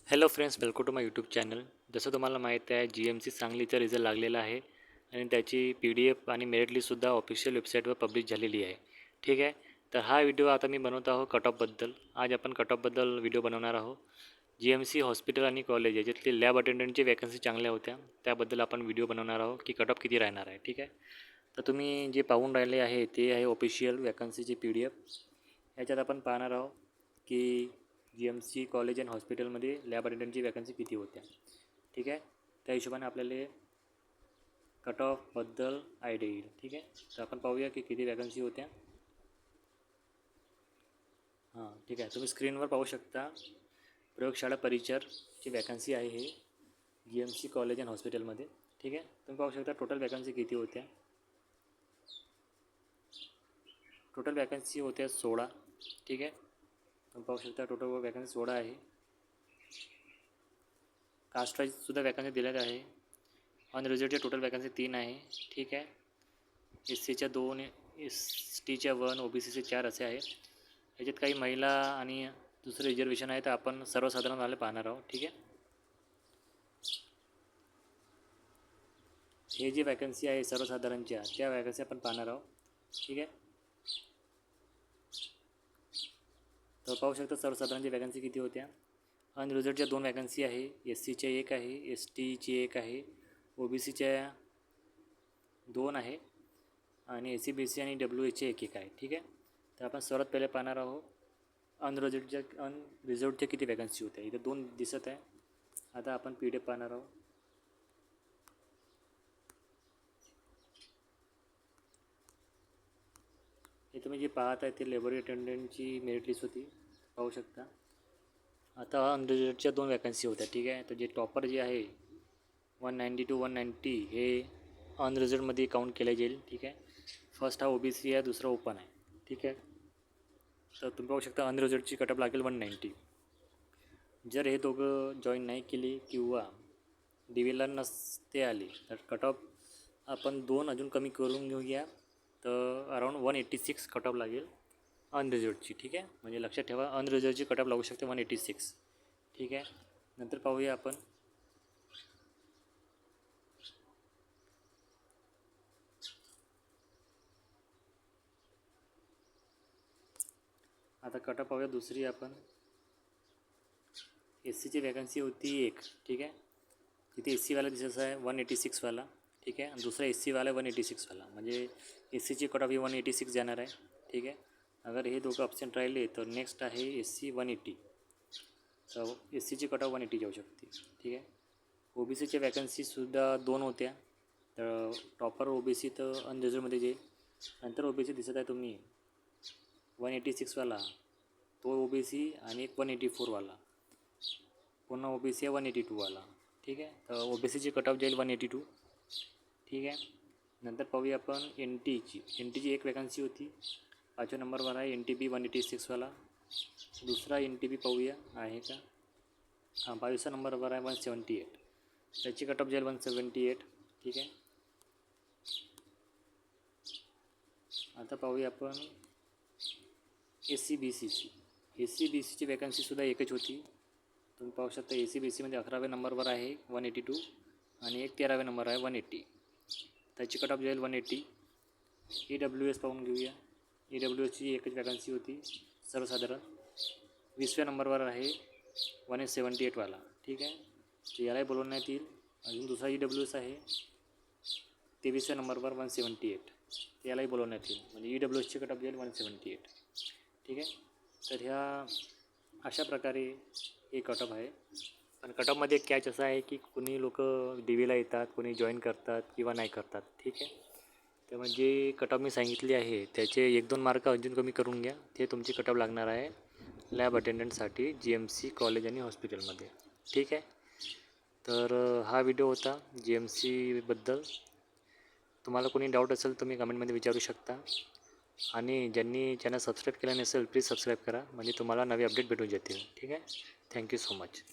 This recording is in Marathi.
Hello friends, welcome to my YouTube channel. जसं तुम्हाला माहीत आहे, GMC सांगलीचा रिझल्ट लागलेला आहे आणि त्याची PDF आणि मेरिट लिस्टसुद्धा ऑफिशियल वेबसाईटवर पब्लिश झालेली आहे. ठीक आहे. तर हा व्हिडिओ आता मी बनवत आहो कट ऑफबद्दल. आज आपण कट ऑफबद्दल व्हिडिओ बनवणार आहोत. GMC हॉस्पिटल आणि कॉलेज याच्यातली लॅब अटेंडंटची वॅकन्सी चांगल्या होत्या, त्याबद्दल आपण व्हिडिओ बनवणार आहोत की कट ऑफ किती राहणार आहे. ठीक आहे. तर तुम्ही जे पाहून राहिले आहे ते आहे ऑफिशियल वॅकन्सीची PDF. याच्यात आपण पाहणार आहोत की GMC कॉलेज अँड हॉस्पिटलमध्ये लॅब अटेंडंटची वॅकन्सी किती होत्या. ठीक आहे. त्या हिशोबाने आपल्याला कट ऑफबद्दल आयडिया येईल. ठीक आहे. तर आपण पाहूया की किती वॅकन्सी होत्या. ठीक आहे. तुम्ही स्क्रीनवर पाहू शकता प्रयोगशाळा परिचरची वॅकन्सी आहे हे GMC कॉलेज अँड हॉस्पिटलमध्ये. ठीक आहे. तुम्ही पाहू शकता टोटल वॅकन्सी किती होत्या. टोटल वॅकन्सी होत्या 16. ठीक आहे. तुम्ही पाहू शकता टोटल वॅकन्सी 16 आहे. कास्ट वाईजसुद्धा वॅकन्सी दिलेल्या आहे. अनरिझर्वच्या टोटल वॅकन्सी 3 आहे. ठीक आहे. SCच्या 2, STच्या 1, OBCचे 4 असे आहे. याच्यात काही महिला आणि दुसरे रिझर्वेशन आहे, तर आपण सर्वसाधारण वाले पाहणार आहोत. ठीक आहे. हे जे वॅकन्सी आहे सर्वसाधारणच्या, त्या वॅकन्सी आपण पाहणार आहोत. ठीक आहे. तर पाहू शकता सर्वसाधारणच्या वॅकन्सी किती होत्या. अनरिझर्वच्या 2 वॅकन्सी आहे. SCच्या 1 आहे, STची 1 आहे, OBCच्या 2 आहे आणि SC BC आणि WHचे 1 आहे. ठीक आहे. तर आपण सर्वात पहिले पाहणार आहोत अनरिझर्वच्या किती वॅकन्सी होत्या. इथे 2 दिसत आहे. आता आपण PDF पाहणार आहोत. हे तुम्ही जे पाहत आहे ते लेबोरेटरी अटेंडंटची मेरिट लिस्ट होती, पाहू शकता. आता अनरिझर्वच्या 2 वॅकन्सी होत्या. ठीक आहे. तर जे टॉपर जे आहे 190 to 190 हे अनरिझर्वमध्ये काउंट केले जाईल. ठीक आहे. फर्स्ट हा OBC आहे, दुसरा ओपन आहे. ठीक आहे. तर तुम्ही पाहू शकता अनरिझर्वची कटअप लागेल 190. जर हे दोघं जॉईन नाही केली किंवा DVला नसते आली तर कट ऑफ आपण 2 अजून कमी करून घेऊया. तर अराऊंड 186 कट ऑफ लागेल अनरिझर्वची. ठीक आहे. म्हणजे लक्षात ठेवा अनरिझर्वची कट ऑफ लागू शकते 186. ठीक आहे. नंतर पाहूया आपण आता कट ऑफ पाहूया दुसरी आपण. SCची वॅकन्सी होती 1. ठीक आहे. तिथे SCवाला दिसत आहे 186वाला. ठीक आहे. आणि दुसरा SCवाला 186वाला, म्हणजे SCची कट ऑफ ही 186 जाणार आहे. ठीक आहे. अगर हे दोघं ऑप्शन राहिले तर नेक्स्ट आहे SC 180. तर SCची कट ऑफ 180 जाऊ शकते. ठीक आहे. OBCच्या वॅकन्सीसुद्धा 2 होत्या. तर टॉपर OBC तर अनरिझर्वमध्ये जाईल. नंतर OBC दिसत आहे तुम्ही 186वाला, तो OBC आणि एक 184वाला, पुन्हा OBC आहे 182वाला. ठीक आहे. तर OBCची कट ऑफ जाईल 182. ठीक आहे. नंतर पाहूया आपण NTची एक वॅकन्सी होती. 5व्या नंबरवर आहे NTB 186वाला. दुसरा NTB पाहूया आहे का. 22व्या नंबरवर आहे 178. त्याची कट ऑफ जाईल 178. ठीक आहे. आता पाहूया आपण SC BCची वॅकन्सीसुद्धा एकच होती. तुम्ही पाहू शकता SC BCमध्ये 11व्या नंबरवर आहे 182 आणि एक 13व्या नंबर आहे 180. त्याची कट ऑफ जाईल 180. EWS पाहून घेऊया. EWSची एकच वॅकन्सी होती सर्वसाधारण. 20व्या नंबरवर आहे 178वाला. ठीक आहे. तर यालाही बोलवण्यात येईल. अजून दुसरा EWS आहे 23व्या नंबरवर 178. यालाही बोलवण्यात येईल. म्हणजे EWSची कट ऑफ जाईल 178. ठीक आहे. तर ह्या अशा प्रकारे हे कट ऑफ आहे. पण कट ऑफमध्ये एक कॅच असा आहे की कोणी लोक DVला येतात, कोणी जॉईन करतात किंवा नाही करतात. ठीक आहे. तर म्हणजे कट ऑफ मी सांगितली आहे त्याचे 1-2 मार्क अजून कमी करून घ्या. ते तुमची कट ऑफ लागणार आहे लॅब अटेंडंटसाठी GMC कॉलेज आणि हॉस्पिटलमध्ये. ठीक आहे. तर हा व्हिडिओ होता GMCबद्दल. तुम्हाला कोणी डाऊट असेल तर मी कमेंटमध्ये विचारू शकता. आणि ज्यांनी चॅनल सबस्क्राईब केलं नसेल प्लीज सबस्क्राईब करा, म्हणजे तुम्हाला नवे अपडेट भेटून जातील. ठीक आहे. Thank you so much.